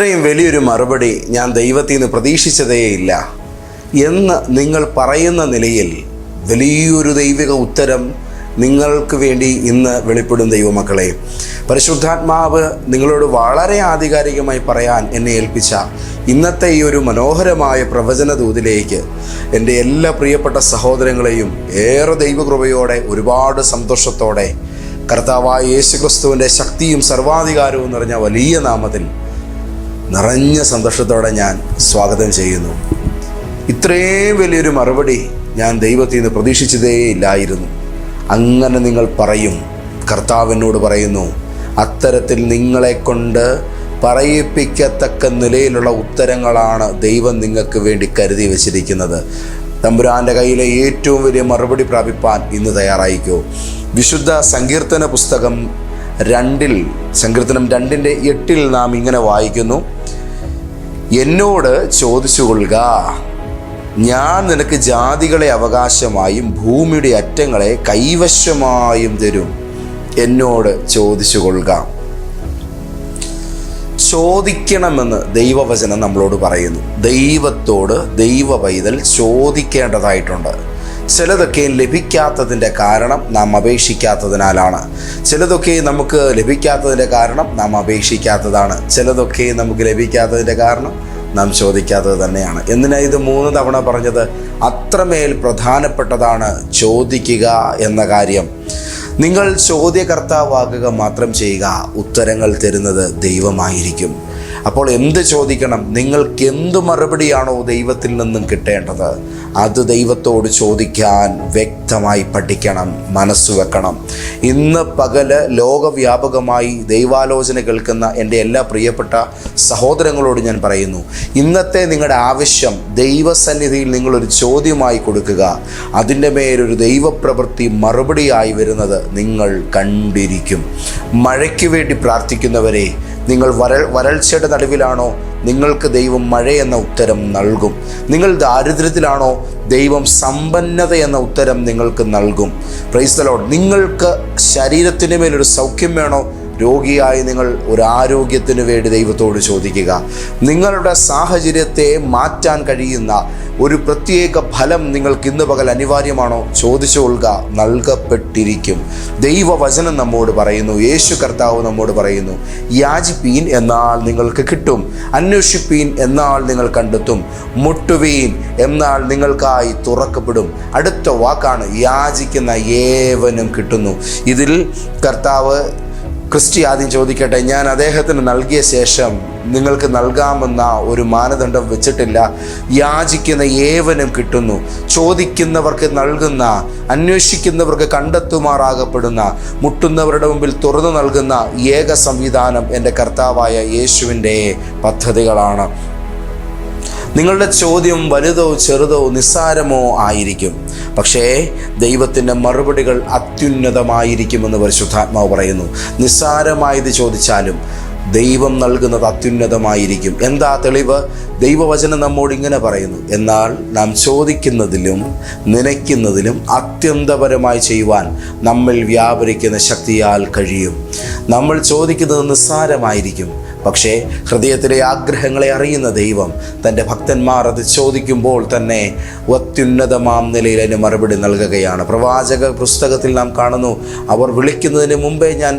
ഇത്രയും വലിയൊരു മറുപടി ഞാൻ ദൈവത്തിൽ നിന്ന് പ്രതീക്ഷിച്ചതേയില്ല എന്ന് നിങ്ങൾ പറയുന്ന നിലയിൽ വലിയൊരു ദൈവിക ഉത്തരം നിങ്ങൾക്ക് വേണ്ടി ഇന്ന് വെളിപ്പെടും ദൈവമക്കളെ. പരിശുദ്ധാത്മാവ് നിങ്ങളോട് വളരെ ആധികാരികമായി പറയാൻ എന്നെ ഏൽപ്പിച്ച ഇന്നത്തെ ഈ ഒരു മനോഹരമായ പ്രവചന ദൂതിലേക്ക് എൻ്റെ എല്ലാ പ്രിയപ്പെട്ട സഹോദരങ്ങളെയും ഏറെ ദൈവകൃപയോടെ ഒരുപാട് സന്തോഷത്തോടെ കർത്താവായ യേശുക്രിസ്തുവിൻ്റെ ശക്തിയും സർവാധികാരവും നിറഞ്ഞ വലിയ നാമത്തിൽ നിറഞ്ഞ സന്തോഷത്തോടെ ഞാൻ സ്വാഗതം ചെയ്യുന്നു. ഇത്രയും വലിയൊരു മറുപടി ഞാൻ ദൈവത്തിൽ നിന്ന് പ്രതീക്ഷിച്ചതേ ഇല്ലായിരുന്നു. അങ്ങനെ നിങ്ങൾ പറയും. കർത്താവിനോട് പറയുന്നു, അത്തരത്തിൽ നിങ്ങളെക്കൊണ്ട് പറയിപ്പിക്കത്തക്ക നിലയിലുള്ള ഉത്തരങ്ങളാണ് ദൈവം നിങ്ങൾക്ക് വേണ്ടി കരുതി വച്ചിരിക്കുന്നത്. തമ്പുരാൻ്റെ കയ്യിലെ ഏറ്റവും വലിയ മറുപടി പ്രാപിപ്പാൻ ഇന്ന് തയ്യാറായിക്കോ. വിശുദ്ധ സങ്കീർത്തന പുസ്തകം 2 സങ്കീർത്തനം 2:8 നാം ഇങ്ങനെ വായിക്കുന്നു, എന്നോട് ചോദിച്ചുകൊള്ളുക, ഞാൻ നിനക്ക് ജാതികളെ അവകാശമായും ഭൂമിയുടെ അറ്റങ്ങളെ കൈവശമായും തരും. എന്നോട് ചോദിച്ചുകൊള്ളുക. ചോദിക്കണമെന്ന് ദൈവവചനം നമ്മളോട് പറയുന്നു. ദൈവത്തോട് ദൈവ പൈതൽ ചോദിക്കേണ്ടതായിട്ടുണ്ട്. ചിലതൊക്കെ ലഭിക്കാത്തതിൻ്റെ കാരണം നാം അപേക്ഷിക്കാത്തതിനാലാണ്. ചിലതൊക്കെ നമുക്ക് ലഭിക്കാത്തതിൻ്റെ കാരണം നാം അപേക്ഷിക്കാത്തതാണ്. ചിലതൊക്കെ നമുക്ക് ലഭിക്കാത്തതിൻ്റെ കാരണം നാം ചോദിക്കാത്തത് തന്നെയാണ്. എന്തിനാ ഇത് 3 തവണ പറഞ്ഞത്? അത്രമേൽ പ്രധാനപ്പെട്ടതാണ് ചോദിക്കുക എന്ന കാര്യം. നിങ്ങൾ ചോദ്യകർത്താവാകുക മാത്രം ചെയ്യുക, ഉത്തരങ്ങൾ തരുന്നത് ദൈവമായിരിക്കും. അപ്പോൾ എന്ത് ചോദിക്കണം? നിങ്ങൾക്ക് എന്ത് മറുപടിയാണോ ദൈവത്തിൽ നിന്നും കിട്ടേണ്ടത് അത് ദൈവത്തോട് ചോദിക്കാൻ വ്യക്തമായി പഠിക്കണം, മനസ്സ് വെക്കണം. ഇന്ന് പകല് ലോകവ്യാപകമായി ദൈവാലോചന കേൾക്കുന്ന എൻ്റെ എല്ലാ പ്രിയപ്പെട്ട സഹോദരങ്ങളോട് ഞാൻ പറയുന്നു, ഇന്നത്തെ നിങ്ങളുടെ ആവശ്യം ദൈവസന്നിധിയിൽ നിങ്ങളൊരു ചോദ്യമായി കൊടുക്കുക. അതിൻ്റെ മേലൊരു ദൈവപ്രവൃത്തി മറുപടിയായി വരുന്നത് നിങ്ങൾ കണ്ടിരിക്കും. മഴയ്ക്ക് വേണ്ടി പ്രാർത്ഥിക്കുന്നവരെ, നിങ്ങൾ വരൾച്ചയുടെ നടുവിലാണോ? നിങ്ങൾക്ക് ദൈവം മഴ എന്ന ഉത്തരം നൽകും. നിങ്ങൾ ദാരിദ്ര്യത്തിലാണോ? ദൈവം സമ്പന്നത എന്ന ഉത്തരം നിങ്ങൾക്ക് നൽകും. Praise the Lord. നിങ്ങൾക്ക് ശരീരത്തിന് മേലൊരു സൗഖ്യം വേണോ? രോഗിയായി നിങ്ങൾ ഒരു ആരോഗ്യത്തിന് വേണ്ടി ദൈവത്തോട് ചോദിക്കുക. നിങ്ങളുടെ സാഹചര്യത്തെ മാറ്റാൻ കഴിയുന്ന ഒരു പ്രത്യേക ഫലം നിങ്ങൾക്ക് ഇന്ന് പകൽ അനിവാര്യമാണോ? ചോദിച്ചുകൊള്ളുക, നൽകപ്പെട്ടിരിക്കും. ദൈവവചനം നമ്മോട് പറയുന്നു, യേശു കർത്താവ് നമ്മോട് പറയുന്നു, യാചിപ്പീൻ എന്നാൽ നിങ്ങൾക്ക് കിട്ടും, അന്വേഷിപ്പീൻ എന്നാൽ നിങ്ങൾ കണ്ടെത്തും, മുട്ടുവീൻ എന്നാൽ നിങ്ങൾക്കായി തുറക്കപ്പെടും. അടുത്ത വാക്കാണ് യാചിക്കുന്ന ഏവനും കിട്ടുന്നു. ഇതിൽ കർത്താവ് ക്രിസ്റ്റി ആദ്യം ചോദിക്കട്ടെ, ഞാൻ അദ്ദേഹത്തിന് നൽകിയ ശേഷം നിങ്ങൾക്ക് നൽകാമെന്ന ഒരു മാനദണ്ഡം വെച്ചിട്ടില്ല. യാചിക്കുന്ന ഏവനും കിട്ടുന്നു, ചോദിക്കുന്നവർക്ക് നൽകുന്ന, അന്വേഷിക്കുന്നവർക്ക് കണ്ടെത്തുമാറാകപ്പെടുന്ന, മുട്ടുന്നവരുടെ മുമ്പിൽ തുറന്നു നൽകുന്ന ഏക സംവിധാനം എൻ്റെ കർത്താവായ യേശുവിൻ്റെ പദ്ധതികളാണ്. നിങ്ങളുടെ ചോദ്യം വലുതോ ചെറുതോ നിസ്സാരമോ ആയിരിക്കും, പക്ഷേ ദൈവത്തിൻ്റെ മറുപടികൾ അത്യുന്നതമായിരിക്കുമെന്ന് പരിശുദ്ധാത്മാവ് പറയുന്നു. നിസ്സാരമായത് ചോദിച്ചാലും ദൈവം നൽകുന്നത് അത്യുന്നതമായിരിക്കും. എന്താ തെളിവ്? ദൈവവചനം നമ്മോട് ഇങ്ങനെ പറയുന്നു, എന്നാൽ നാം ചോദിക്കുന്നതിലും നനയ്ക്കുന്നതിലും അത്യന്തപരമായി ചെയ്യുവാൻ നമ്മിൽ വ്യാപരിക്കുന്ന ശക്തിയാൽ കഴിയും. നമ്മൾ ചോദിക്കുന്നത് നിസ്സാരമായിരിക്കും, പക്ഷേ ഹൃദയത്തിലെ ആഗ്രഹങ്ങളെ അറിയുന്ന ദൈവം തൻ്റെ ഭക്തന്മാർ അത് ചോദിക്കുമ്പോൾ തന്നെ അത്യുന്നതമാം നിലയിൽ അതിന് മറുപടി നൽകുകയാണ്. പ്രവാചക പുസ്തകത്തിൽ നാം കാണുന്നു, അവർ വിളിക്കുന്നതിന് മുമ്പേ ഞാൻ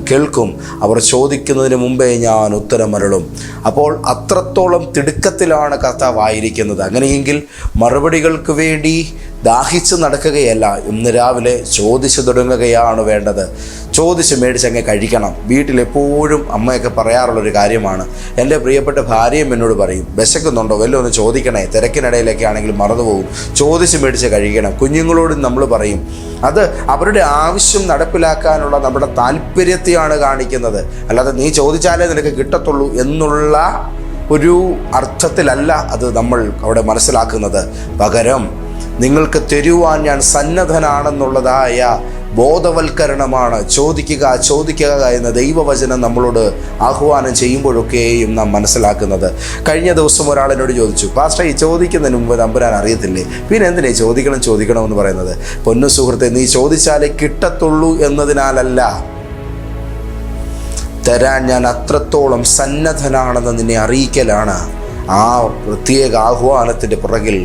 കേൾക്കും, അവർ ചോദിക്കുന്നതിന് മുമ്പേ ഞാൻ ഉത്തരമരുളും. അപ്പോൾ അത്രത്തോളം തിടുക്കത്തിലാണ് കർത്താവ് ആയിരിക്കുന്നത്. അങ്ങനെയെങ്കിൽ മറുപടികൾക്ക് വേണ്ടി ദാഹിച്ച് നടക്കുകയല്ല, ഇന്ന് രാവിലെ ചോദിച്ചു തുടങ്ങുകയാണ് വേണ്ടത്. ചോദിച്ച് മേടിച്ചങ്ങ് കഴിക്കണം. വീട്ടിലെപ്പോഴും അമ്മയൊക്കെ പറയാറുള്ളൊരു കാര്യമാണ്. എൻ്റെ പ്രിയപ്പെട്ട ഭാര്യയും എന്നോട് പറയും, വിശക്കുന്നുണ്ടോ, വല്ലതും ഒന്ന് ചോദിക്കണേ, തിരക്കിനിടയിലൊക്കെ ആണെങ്കിൽ മറന്നുപോകും, ചോദിച്ച് മേടിച്ച് കഴിക്കണം. കുഞ്ഞുങ്ങളോടും നമ്മൾ പറയും. അത് അവരുടെ ആവശ്യം നടപ്പിലാക്കാനുള്ള നമ്മുടെ താല്പര്യത്തെയാണ് കാണിക്കുന്നത്. അല്ലാതെ നീ ചോദിച്ചാലേ നിനക്ക് കിട്ടത്തുള്ളൂ എന്നുള്ള ഒരു അർത്ഥത്തിലല്ല അത് നമ്മൾ അവിടെ മനസ്സിലാക്കുന്നത്. പകരം നിങ്ങൾക്ക് തരുവാൻ ഞാൻ സന്നദ്ധനാണെന്നുള്ളതായ ബോധവൽക്കരണമാണ് ചോദിക്കുക എന്ന ദൈവവചനം നമ്മളോട് ആഹ്വാനം ചെയ്യുമ്പോഴൊക്കെയും നാം മനസ്സിലാക്കുന്നത്. കഴിഞ്ഞ ദിവസം ഒരാളെന്നോട് ചോദിച്ചു, പാസ്റ്റർ, ഈ ചോദിക്കുന്നതിന് മുമ്പ് തമ്പുരാൻ അറിയത്തില്ലേ, പിന്നെ എന്തിനാ ചോദിക്കണമെന്ന് പറയുന്നത്? പൊന്നു സുഹൃത്തെ, നീ ചോദിച്ചാലേ കിട്ടത്തുള്ളൂ എന്നതിനാലല്ല. തരാൻ ഞാൻ അത്രത്തോളം സന്നദ്ധനാണെന്ന് നിന്നെ അറിയിക്കലാണ് ആ പ്രത്യേക ആഹ്വാനത്തിൻ്റെ പുറകിൽ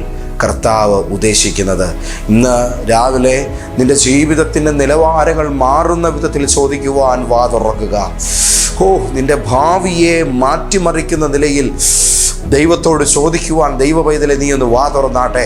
കർത്താവ് ഉദ്ദേശിക്കുന്നത്. ഇന്ന് രാവിലെ നിൻ്റെ ജീവിതത്തിൻ്റെ നിലവാരങ്ങൾ മാറുന്ന വിധത്തിൽ ചോദിക്കുവാൻ വാ തുറക്കുക. നിൻ്റെ ഭാവിയെ മാറ്റിമറിക്കുന്ന നിലയിൽ ദൈവത്തോട് ചോദിക്കുവാൻ ദൈവ പൈതലെ നീ ഒന്ന് വാ തുറന്നാട്ടെ.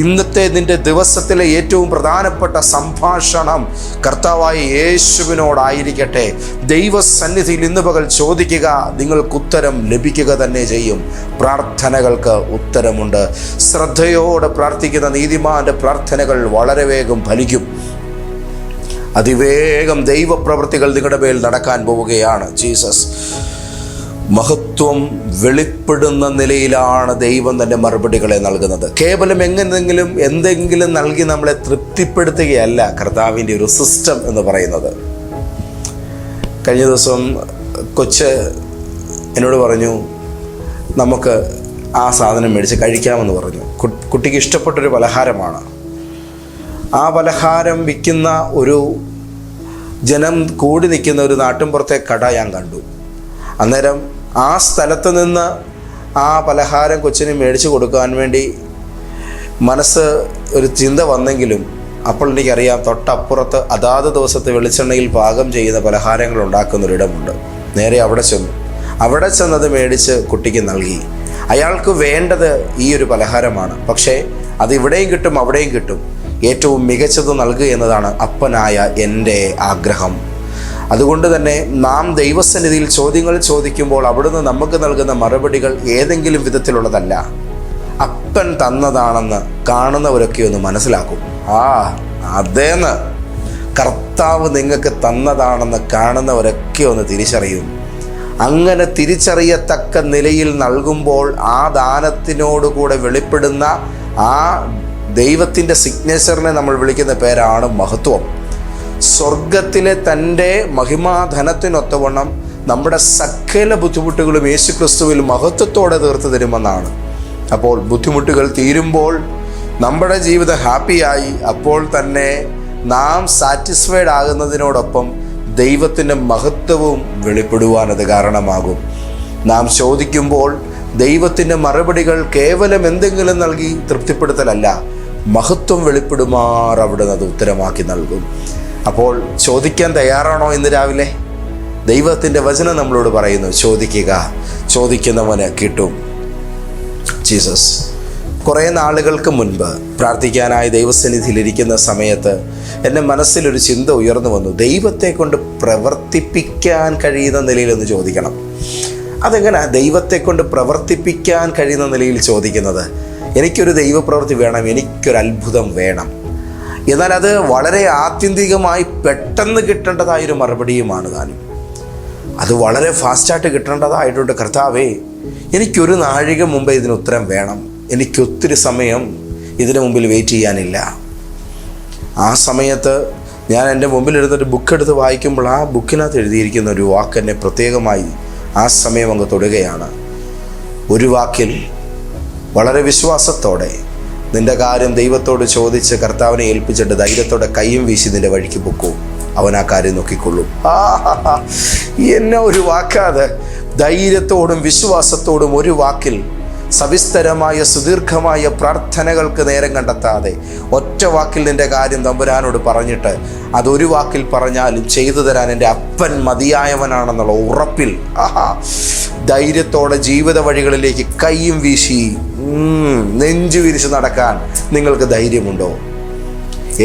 ഇന്നത്തെ നിൻ്റെ ദിവസത്തിലെ ഏറ്റവും പ്രധാനപ്പെട്ട സംഭാഷണം കർത്താവായ യേശുവിനോടായിരിക്കട്ടെ. ദൈവസന്നിധിയിൽ ഇന്ന് പകൽ ചോദിക്കുക, നിങ്ങൾക്കുത്തരം ലഭിക്കുക തന്നെ ചെയ്യും. പ്രാർത്ഥനകൾക്ക് ഉത്തരമുണ്ട്. ശ്രദ്ധയോടെ പ്രാർത്ഥിക്കുന്ന നീതിമാന്റെ പ്രാർത്ഥനകൾ വളരെ വേഗം ഫലിക്കും. അതിവേഗം ദൈവപ്രവൃത്തികൾ നിങ്ങളുടെ മേൽ നടക്കാൻ പോവുകയാണ്. ജീസസ് മഹത്വം വെളിപ്പെടുന്ന നിലയിലാണ് ദൈവം തൻ്റെ മറുപടികളെ നൽകുന്നത്. കേവലം എന്തെങ്കിലും നൽകി നമ്മളെ തൃപ്തിപ്പെടുത്തുകയല്ല കർത്താവിൻ്റെ ഒരു സിസ്റ്റം എന്ന് പറയുന്നത്. കഴിഞ്ഞ ദിവസം കൊച്ച് എന്നോട് പറഞ്ഞു, നമുക്ക് ആ സാധനം മേടിച്ച് കഴിക്കാമെന്ന് പറഞ്ഞു. കുട്ടിക്ക് ഇഷ്ടപ്പെട്ടൊരു പലഹാരമാണ്. ആ പലഹാരം വിൽക്കുന്ന ഒരു ജനം കൂടി നിൽക്കുന്ന ഒരു നാട്ടിൻപുറത്തെ കട ഞാൻ കണ്ടു. അന്നേരം ആ സ്ഥലത്ത് നിന്ന് ആ പലഹാരം കൊച്ചിന് മേടിച്ച് കൊടുക്കാൻ വേണ്ടി മനസ്സ് ഒരു ചിന്ത വന്നെങ്കിലും അപ്പോൾ എനിക്കറിയാം തൊട്ടപ്പുറത്ത് അതാത് ദിവസത്തെ വെളിച്ചെണ്ണയിൽ പാകം ചെയ്യുന്ന പലഹാരങ്ങൾ ഉണ്ടാക്കുന്നൊരിടമുണ്ട്. നേരെ അവിടെ ചെന്നത് മേടിച്ച് കുട്ടിക്ക് നൽകി. അയാൾക്ക് വേണ്ടത് ഈ ഒരു പലഹാരമാണ്. പക്ഷേ അത് ഇവിടെയും കിട്ടും അവിടെയും കിട്ടും. ഏറ്റവും മികച്ചത് നൽകുക എന്നതാണ് അപ്പനായ എൻ്റെ ആഗ്രഹം. അതുകൊണ്ട് തന്നെ നാം ദൈവസന്നിധിയിൽ ചോദ്യങ്ങൾ ചോദിക്കുമ്പോൾ അവിടുന്ന് നമുക്ക് നൽകുന്ന മറുപടികൾ ഏതെങ്കിലും വിധത്തിലുള്ളതല്ല, അപ്പൻ തന്നതാണെന്ന് കാണുന്നവരൊക്കെ ഒന്ന് മനസ്സിലാക്കും. അതേന്ന് കർത്താവ് നിങ്ങൾക്ക് തന്നതാണെന്ന് കാണുന്നവരൊക്കെ ഒന്ന് തിരിച്ചറിയും. അങ്ങനെ തിരിച്ചറിയത്തക്ക നിലയിൽ നൽകുമ്പോൾ ആ ദാനത്തിനോടുകൂടെ വെളിപ്പെടുന്ന ആ ദൈവത്തിൻ്റെ സിഗ്നേച്ചറിനെ നമ്മൾ വിളിക്കുന്ന പേരാണ് മഹത്വം. സ്വർഗത്തിലെ തൻ്റെ മഹിമാധനത്തിനൊത്തവണ്ണം നമ്മുടെ സകല ബുദ്ധിമുട്ടുകളും യേശുക്രിസ്തുവിൽ മഹത്വത്തോടെ തീർത്ത് തരുമെന്നാണ്. അപ്പോൾ ബുദ്ധിമുട്ടുകൾ തീരുമ്പോൾ നമ്മുടെ ജീവിതം ഹാപ്പിയായി, അപ്പോൾ തന്നെ നാം സാറ്റിസ്ഫൈഡ് ആകുന്നതിനോടൊപ്പം ദൈവത്തിൻ്റെ മഹത്വവും വെളിപ്പെടുവാനത് കാരണമാകും. നാം ചോദിക്കുമ്പോൾ ദൈവത്തിൻ്റെ മറുപടികൾ കേവലം എന്തെങ്കിലും നൽകി തൃപ്തിപ്പെടുത്തലല്ല, മഹത്വം വെളിപ്പെടുമാർ അവിടുന്ന് അത് ഉത്തരമാക്കി നൽകും. അപ്പോൾ ചോദിക്കാൻ തയ്യാറാണോ ഇന്ന് രാവിലെ? ദൈവത്തിൻ്റെ വചനം നമ്മളോട് പറയുന്നു, ചോദിക്കുക, ചോദിക്കുന്നവന് കിട്ടും. ജീസസ് കുറേ നാളുകൾക്ക് മുൻപ് പ്രാർത്ഥിക്കാനായി ദൈവസന്നിധിയിലിരിക്കുന്ന സമയത്ത് എൻ്റെ മനസ്സിലൊരു ചിന്ത ഉയർന്നു വന്നു. ദൈവത്തെ കൊണ്ട് പ്രവർത്തിപ്പിക്കാൻ കഴിയുന്ന നിലയിലൊന്ന് ചോദിക്കണം. അതെങ്ങനെ ദൈവത്തെ കൊണ്ട് പ്രവർത്തിപ്പിക്കാൻ കഴിയുന്ന നിലയിൽ ചോദിക്കുന്നത്? എനിക്കൊരു ദൈവപ്രവൃത്തി വേണം, എനിക്കൊരു അത്ഭുതം വേണം. എന്നാൽ അത് വളരെ ആത്യന്തികമായി പെട്ടെന്ന് കിട്ടേണ്ടതായൊരു മറുപടിയുമാണ് താനും. അത് വളരെ ഫാസ്റ്റായിട്ട് കിട്ടേണ്ടതായിട്ടുണ്ട്. കർത്താവേ, എനിക്കൊരു നാഴിക മുമ്പേ ഇതിന് ഉത്തരം വേണം, എനിക്കൊത്തിരി സമയം ഇതിനു മുമ്പിൽ വെയിറ്റ് ചെയ്യാനില്ല. ആ സമയത്ത് ഞാൻ എൻ്റെ മുമ്പിലിരുന്നൊരു ബുക്കെടുത്ത് വായിക്കുമ്പോൾ ആ ബുക്കിനകത്ത് എഴുതിയിരിക്കുന്ന ഒരു വാക്ക് എന്നെ പ്രത്യേകമായി ആ സമയം അങ്ങ് തൊടുകയാണ്. ഒരു വാക്കിൽ വളരെ വിശ്വാസത്തോടെ നിൻ്റെ കാര്യം ദൈവത്തോട് ചോദിച്ച് കർത്താവിനെ ഏൽപ്പിച്ചിട്ട് ധൈര്യത്തോടെ കൈയും വീശി നിൻ്റെ വഴിക്ക് പൊക്കൂ, അവൻ ആ കാര്യം നോക്കിക്കൊള്ളും. എന്നെ ഒരു വാക്കാതെ ധൈര്യത്തോടും വിശ്വാസത്തോടും ഒരു വാക്കിൽ സവിസ്തരമായ സുദീർഘമായ പ്രാർത്ഥനകൾക്ക് നേരം കണ്ടെത്താതെ ഒറ്റ വാക്കിൽ നിൻ്റെ കാര്യം തമ്പുരാനോട് പറഞ്ഞിട്ട് അതൊരു വാക്കിൽ പറഞ്ഞാലും ചെയ്തു തരാൻ എൻ്റെ അപ്പൻ മതിയായവനാണെന്നുള്ള ഉറപ്പിൽ ധൈര്യത്തോടെ ജീവിത വഴികളിലേക്ക് കൈയും വീശി നെഞ്ചു വിരിച്ച് നടക്കാൻ നിങ്ങൾക്ക് ധൈര്യമുണ്ടോ?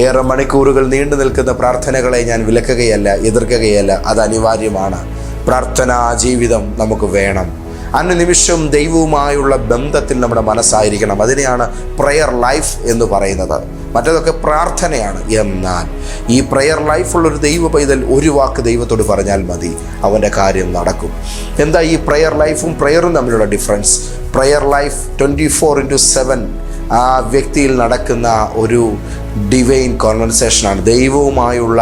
ഏറെ മണിക്കൂറുകൾ നീണ്ടു നിൽക്കുന്ന പ്രാർത്ഥനകളെ ഞാൻ വിലക്കുകയല്ല, എതിർക്കുകയല്ല. അത് അനിവാര്യമാണ്. പ്രാർത്ഥനാ ജീവിതം നമുക്ക് വേണം. അനുനിമിഷം ദൈവവുമായുള്ള ബന്ധത്തിൽ നമ്മുടെ മനസ്സായിരിക്കണം. അതിനെയാണ് പ്രെയർ ലൈഫ് എന്ന് പറയുന്നത്. മറ്റതൊക്കെ പ്രാർത്ഥനയാണ്. എന്നാൽ ഈ പ്രെയർ ലൈഫുള്ളൊരു ദൈവ പൈതൽ ഒരു വാക്ക് ദൈവത്തോട് പറഞ്ഞാൽ മതി, അവൻ്റെ കാര്യം നടക്കും. എന്താ ഈ പ്രെയർ ലൈഫും പ്രെയറും തമ്മിലുള്ള ഡിഫറൻസ്? പ്രെയർ ലൈഫ് 24/7 ആ വ്യക്തിയിൽ നടക്കുന്ന ഒരു ഡിവൈൻ കോൺവെർസേഷനാണ്. ദൈവവുമായുള്ള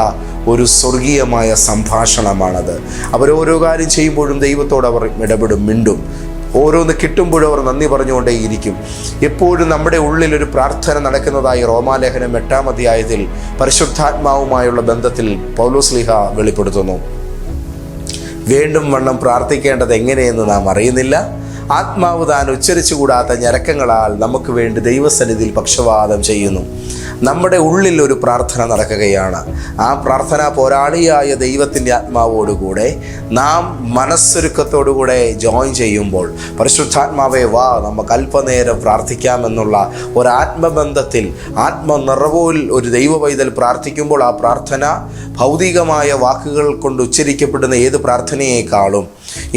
ഒരു സ്വർഗീയമായ സംഭാഷണമാണത്. അവരോരോ കാര്യം ചെയ്യുമ്പോഴും ദൈവത്തോട് അവർ ഇടപെടും, മിണ്ടും. ഓരോന്ന് കിട്ടുമ്പോഴും അവർ നന്ദി പറഞ്ഞുകൊണ്ടേയിരിക്കും. എപ്പോഴും നമ്മുടെ ഉള്ളിലൊരു പ്രാർത്ഥന നടക്കുന്നതായി റോമാലേഖനം 8-ാം അധ്യായത്തിൽ പരിശുദ്ധാത്മാവുമായുള്ള ബന്ധത്തിൽ പൗലോസ് ശ്ലീഹ വെളിപ്പെടുത്തുന്നു. വേണ്ടും വണ്ണം പ്രാർത്ഥിക്കേണ്ടത് എങ്ങനെയെന്ന് നാം അറിയുന്നില്ല. ആത്മാവ് താൻ ഉച്ചരിച്ചുകൂടാത്ത ഞരക്കങ്ങളാൽ നമുക്ക് വേണ്ടി ദൈവസന്നിധിയിൽ പക്ഷവാദം ചെയ്യുന്നു. നമ്മുടെ ഉള്ളിൽ ഒരു പ്രാർത്ഥന നടക്കുകയാണ്. ആ പ്രാർത്ഥന പോരാളിയായ ദൈവത്തിൻ്റെ ആത്മാവോടുകൂടെ നാം മനസ്സൊരുക്കത്തോടുകൂടെ ജോയിൻ ചെയ്യുമ്പോൾ, പരിശുദ്ധാത്മാവേ വാ നമുക്ക് അല്പനേരം പ്രാർത്ഥിക്കാമെന്നുള്ള ഒരു ആത്മബന്ധത്തിൽ ആത്മനിറവിൽ ഒരു ദൈവ പൈതൽ പ്രാർത്ഥിക്കുമ്പോൾ ആ പ്രാർത്ഥന ഭൗതികമായ വാക്കുകൾ കൊണ്ട് ഉച്ചരിക്കപ്പെടുന്ന ഏത് പ്രാർത്ഥനയേക്കാളും,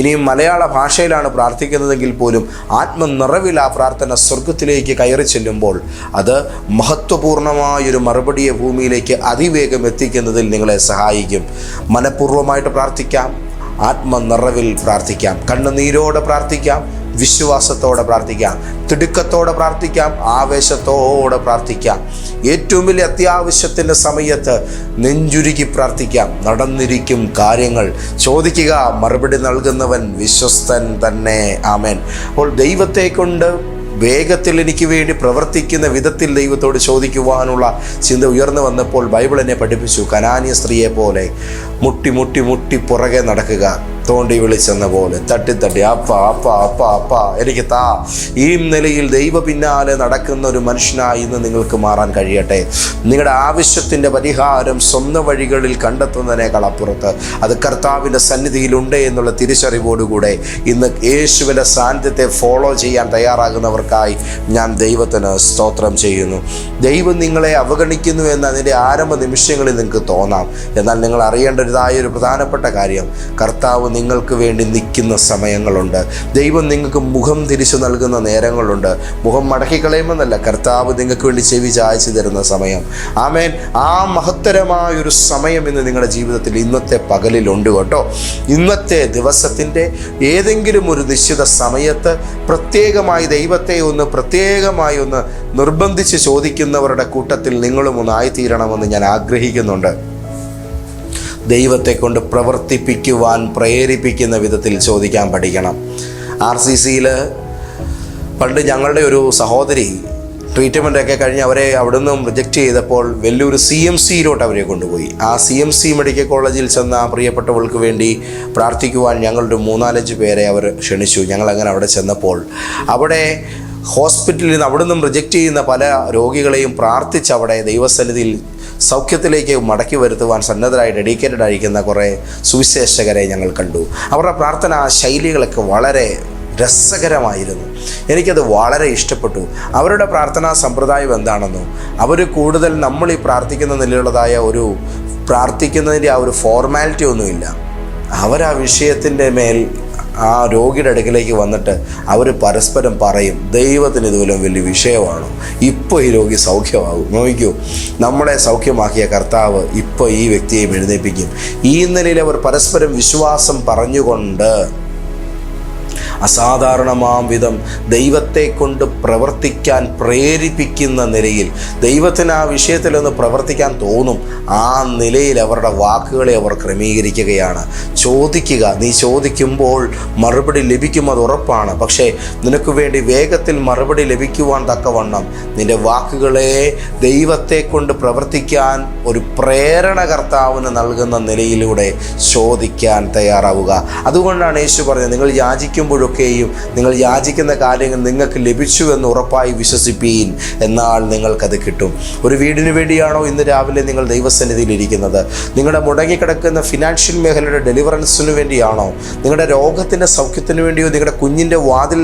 ഇനിയും മലയാള ഭാഷയിലാണ് പ്രാർത്ഥിക്കുന്നതെങ്കിൽ പോലും ആത്മനിറവിൽ ആ പ്രാർത്ഥന സ്വർഗത്തിലേക്ക് കയറി ചെല്ലുമ്പോൾ അത് മഹത്വപൂർണമായൊരു മറുപടിയെ ഭൂമിയിലേക്ക് അതിവേഗം എത്തിക്കുന്നതിൽ നിങ്ങളെ സഹായിക്കും. മനഃപൂർവ്വമായിട്ട് പ്രാർത്ഥിക്കാം, ആത്മനിറവിൽ പ്രാർത്ഥിക്കാം, കണ്ണുനീരോടെ പ്രാർത്ഥിക്കാം, വിശ്വാസത്തോടെ പ്രാർത്ഥിക്കാം, തിടുക്കത്തോടെ പ്രാർത്ഥിക്കാം, ആവേശത്തോടെ പ്രാർത്ഥിക്കാം. ഏറ്റവും വലിയ അത്യാവശ്യത്തിൻ്റെ സമയത്ത് നെഞ്ചുരുക്കി പ്രാർത്ഥിക്കാം. നടന്നിരിക്കും കാര്യങ്ങൾ. ചോദിക്കുക, മറുപടി നൽകുന്നവൻ വിശ്വസ്തൻ തന്നെ. ആമേൻ. അപ്പോൾ ദൈവത്തെ കൊണ്ട് വേഗത്തിൽ എനിക്ക് വേണ്ടി പ്രവർത്തിക്കുന്ന വിധത്തിൽ ദൈവത്തോട് ചോദിക്കുവാനുള്ള ചിന്ത ഉയർന്നു വന്നപ്പോൾ ബൈബിൾ എന്നെ പഠിപ്പിച്ചു, കനാന്യ സ്ത്രീയെ പോലെ മുട്ടി മുട്ടി മുട്ടി പുറകെ നടക്കുക, തോണ്ടി വിളിച്ചെന്ന പോലെ തട്ടി തട്ടി അപ്പ അപ്പ അപ്പ അപ്പ എനിക്ക് താ. ഈ നിലയിൽ ദൈവ പിന്നാലെ നടക്കുന്ന ഒരു മനുഷ്യനായി ഇന്ന് നിങ്ങൾക്ക് മാറാൻ കഴിയട്ടെ. നിങ്ങളുടെ ആവശ്യത്തിൻ്റെ പരിഹാരം സ്വന്തം വഴികളിൽ കണ്ടെത്തുന്നതിനേക്കാൾ അപ്പുറത്ത് അത് കർത്താവിൻ്റെ സന്നിധിയിലുണ്ട് എന്നുള്ള തിരിച്ചറിവോടുകൂടെ ഇന്ന് യേശുവിൻ്റെ സാന്നിധ്യത്തെ ഫോളോ ചെയ്യാൻ തയ്യാറാകുന്നവർക്കായി ഞാൻ ദൈവത്തിന് സ്തോത്രം ചെയ്യുന്നു. ദൈവം നിങ്ങളെ അവഗണിക്കുന്നു എന്ന് അതിൻ്റെ ആരംഭ നിമിഷങ്ങളിൽ നിങ്ങൾക്ക് തോന്നാം. എന്നാൽ നിങ്ങൾ അറിയേണ്ടതായ ഒരു പ്രധാനപ്പെട്ട കാര്യം, കർത്താവ് നിങ്ങൾക്ക് വേണ്ടി നിൽക്കുന്ന സമയങ്ങളുണ്ട്. ദൈവം നിങ്ങൾക്ക് മുഖം തിരിച്ചു നൽകുന്ന നേരങ്ങളുണ്ട്. മുഖം മടക്കിക്കളയുമെന്നല്ല, കർത്താവ് നിങ്ങൾക്ക് വേണ്ടി ചെവി ചായച്ചു തരുന്ന സമയം. ആമേൻ. ആ മഹത്തരമായൊരു സമയം ഇന്ന് നിങ്ങളുടെ ജീവിതത്തിൽ ഇന്നത്തെ പകലിലുണ്ട് കേട്ടോ. ഇന്നത്തെ ദിവസത്തിൻ്റെ ഏതെങ്കിലും ഒരു നിശ്ചിത സമയത്ത് പ്രത്യേകമായി ദൈവത്തെ പ്രത്യേകമായി നിർബന്ധിച്ച് ചോദിക്കുന്നവരുടെ കൂട്ടത്തിൽ നിങ്ങളും ഒന്നായിത്തീരണമെന്ന് ഞാൻ ആഗ്രഹിക്കുന്നുണ്ട്. ദൈവത്തെ കൊണ്ട് പ്രവർത്തിപ്പിക്കുവാൻ പ്രേരിപ്പിക്കുന്ന വിധത്തിൽ ചോദിക്കാൻ പഠിക്കണം. RCCയിൽ പണ്ട് ഞങ്ങളുടെ ഒരു സഹോദരി ട്രീറ്റ്മെൻറ്റൊക്കെ കഴിഞ്ഞ് അവരെ അവിടെ നിന്നും റിജക്റ്റ് ചെയ്തപ്പോൾ വലിയൊരു CMCയിലോട്ട് അവരെ കൊണ്ടുപോയി. ആ CMC മെഡിക്കൽ കോളേജിൽ ചെന്ന ആ പ്രിയപ്പെട്ടവൾക്ക് വേണ്ടി പ്രാർത്ഥിക്കുവാൻ ഞങ്ങളൊരു 3-4 പേരെ അവർ ക്ഷണിച്ചു. ഞങ്ങളങ്ങനെ അവിടെ ചെന്നപ്പോൾ അവിടെ ഹോസ്പിറ്റലിൽ നിന്ന് അവിടെ നിന്നും റിജക്റ്റ് ചെയ്യുന്ന പല രോഗികളെയും പ്രാർത്ഥിച്ച് അവിടെ ദൈവസന്നിധിയിൽ സൗഖ്യത്തിലേക്ക് മടക്കി വരുത്തുവാൻ സന്നദ്ധരായി ഡെഡിക്കേറ്റഡ് ആയിരിക്കുന്ന കുറേ സുവിശേഷകരെ ഞങ്ങൾ കണ്ടു. അവരുടെ പ്രാർത്ഥനാ ശൈലികളൊക്കെ വളരെ രസകരമായിരുന്നു. എനിക്കത് വളരെ ഇഷ്ടപ്പെട്ടു. അവരുടെ പ്രാർത്ഥനാ സമ്പ്രദായം എന്താണെന്നോ, അവർ കൂടുതൽ നമ്മൾ ഈ പ്രാർത്ഥിക്കുന്ന നിലയുള്ളതായ ഒരു പ്രാർത്ഥിക്കുന്നതിൻ്റെ ആ ഒരു ഫോർമാലിറ്റി ഒന്നുമില്ല. അവർ ആ വിഷയത്തിൻ്റെ മേൽ ആ രോഗിയുടെ അടുക്കിലേക്ക് വന്നിട്ട് അവർ പരസ്പരം പറയും, ദൈവത്തിന് ഇതുപോലും വലിയ വിഷയമാണോ, ഇപ്പോൾ ഈ രോഗി സൗഖ്യമാകും, നോക്കൂ, നമ്മളെ സൗഖ്യമാക്കിയ കർത്താവ് ഇപ്പോൾ ഈ വ്യക്തിയെ എഴുന്നേൽപ്പിക്കും. ഈ നിലയിൽ അവർ പരസ്പരം വിശ്വാസം പറഞ്ഞുകൊണ്ട് അസാധാരണമാം വിധം ദൈവത്തെ കൊണ്ട് പ്രവർത്തിക്കാൻ പ്രേരിപ്പിക്കുന്ന നിലയിൽ, ദൈവത്തിന് ആ വിഷയത്തിലൊന്ന് പ്രവർത്തിക്കാൻ തോന്നും, ആ നിലയിൽ അവരുടെ വാക്കുകളെ അവർ ക്രമീകരിക്കുകയാണ്. ചോദിക്കുക, നീ ചോദിക്കുമ്പോൾ മറുപടി ലഭിക്കും, അത് ഉറപ്പാണ്. പക്ഷേ നിനക്ക് വേണ്ടി വേഗത്തിൽ മറുപടി ലഭിക്കുവാൻ തക്കവണ്ണം നിൻ്റെ വാക്കുകളെ ദൈവത്തെ കൊണ്ട് പ്രവർത്തിക്കാൻ ഒരു പ്രേരണ കർത്താവിന് നൽകുന്ന നിലയിലൂടെ ചോദിക്കാൻ തയ്യാറാവുക. അതുകൊണ്ടാണ് യേശു പറഞ്ഞത്, നിങ്ങൾ യാചിക്കുമ്പോഴൊക്കെയും നിങ്ങൾ യാചിക്കുന്ന കാര്യങ്ങൾ നിങ്ങൾക്ക് ലഭിച്ചു എന്ന് ഉറപ്പായി വിശ്വസിപ്പീൻ, എന്നാൽ നിങ്ങൾക്കത് കിട്ടും. ഒരു വീടിന് വേണ്ടിയാണോ ഇന്ന് രാവിലെ നിങ്ങൾ ദൈവസന്നിധിയിൽ ഇരിക്കുന്നത്? നിങ്ങളുടെ മുടങ്ങിക്കിടക്കുന്ന ഫിനാൻഷ്യൽ മേഖലയുടെ ഡെലിവറൻസിന് വേണ്ടിയാണോ? നിങ്ങളുടെ രോഗത്തിൻ്റെ സൗഖ്യത്തിന് വേണ്ടിയോ? നിങ്ങളുടെ കുഞ്ഞിൻ്റെ വാതിൽ,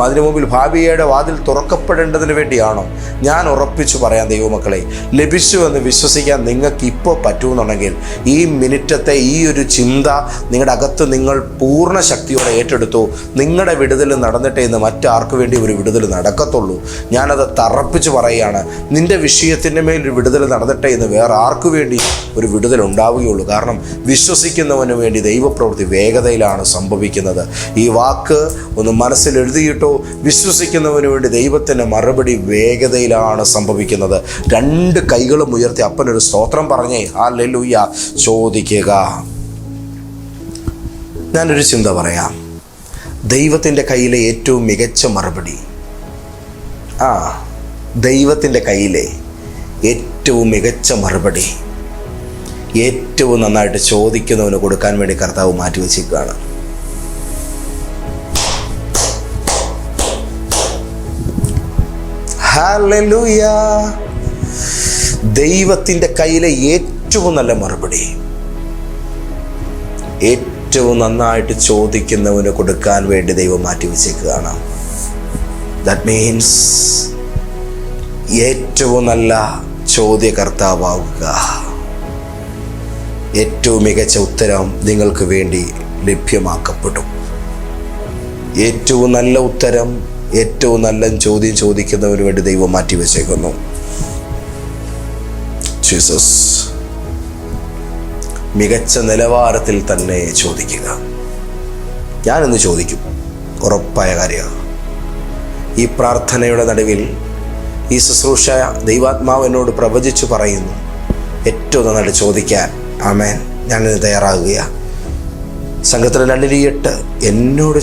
അതിനു മുമ്പിൽ ഭാവിയുടെ വാതിൽ തുറക്കപ്പെടേണ്ടതിന് വേണ്ടിയാണോ? ഞാൻ ഉറപ്പിച്ചു പറയാം ദൈവമക്കളെ, ലഭിച്ചു എന്ന് വിശ്വസിക്കാൻ നിങ്ങൾക്ക് ഇപ്പോൾ പറ്റുമെന്നുണ്ടെങ്കിൽ ഈ മിനിറ്റത്തെ ഈ ഒരു ചിന്ത നിങ്ങളുടെ അകത്ത് നിങ്ങൾ പൂർണ്ണ ശക്തിയോടെ ഏറ്റെടുത്തു. നിങ്ങളുടെ വിടുതൽ നടന്നിട്ടേ ഇന്ന് മറ്റാർക്ക് വേണ്ടി ഒരു വിടുതൽ നടക്കത്തുള്ളൂ. ഞാനത് തറപ്പിച്ച് പറയുകയാണ്, നിൻ്റെ വിഷയത്തിൻ്റെ മേൽ ഒരു വിടുതൽ നടന്നിട്ടേ ഇന്ന് വേറെ ആർക്കു വേണ്ടി ഒരു വിടുതൽ ഉണ്ടാവുകയുള്ളൂ. കാരണം വിശ്വസിക്കുന്നവന് വേണ്ടി ദൈവപ്രവൃത്തി വേഗതയിലാണ് സംഭവിക്കുന്നത്. ഈ വാക്ക് ഒന്ന് മനസ്സിൽ എഴുതിയിട്ടോ, വിശ്വസിക്കുന്നവന് വേണ്ടി ദൈവത്തിൻ്റെ മറുപടി വേഗതയിലാണ് സംഭവിക്കുന്നത്. 2 കൈകളും ഉയർത്തി അപ്പനൊരു സ്തോത്രം പറഞ്ഞേ, ഹല്ലേലൂയ. ചോദിക്കുക. ഞാനൊരു ചിന്ത പറയാം. ദൈവത്തിൻ്റെ കയ്യിലെ ഏറ്റവും മികച്ച മറുപടി, ദൈവത്തിൻ്റെ കയ്യിലെ ഏറ്റവും മികച്ച മറുപടി ഏറ്റവും നന്നായിട്ട് ചോദിക്കുന്നവന് കൊടുക്കാൻ വേണ്ടി കർത്താവ് മാറ്റിവെച്ചിരിക്കുകയാണ്. ഹല്ലേലൂയ. ദൈവത്തിൻ്റെ കയ്യിലെ ഏറ്റവും നല്ല മറുപടി ഏറ്റവും നന്നായിട്ട് ചോദിക്കുന്നവന് കൊടുക്കാൻ വേണ്ടി ദൈവം മാറ്റിവെച്ചേക്കുകയാണ്. ദാറ്റ് മീൻസ് ഏറ്റവും നല്ല ചോദ്യകർത്താവുക. ഏറ്റവും മികച്ച ഉത്തരം നിങ്ങൾക്ക് വേണ്ടി ലഭ്യമാക്കപ്പെടും. ഏറ്റവും നല്ല ഉത്തരം, ഏറ്റവും നല്ല ചോദ്യം ചോദിക്കുന്നതിന് വേണ്ടി ദൈവം മാറ്റിവെച്ചേക്കുന്നു. ജീസസ് മികച്ച നിലവാരത്തിൽ തന്നെ ചോദിക്കുക. ഞാനിന്ന് ചോദിക്കും, ഉറപ്പായ കാര്യമാണ്. ഈ പ്രാർത്ഥനയുടെ നടുവിൽ ഈ ശുശ്രൂഷ ദൈവാത്മാവ് എന്നോട് പ്രവചിച്ചു പറയുന്നു, ഏറ്റവും നന്നായിട്ട് ചോദിക്കാൻ. ആമേൻ. ഞാനിന്ന് തയ്യാറാകുകയാണ്. സംഘത്തിന് 2:8 എന്നോട്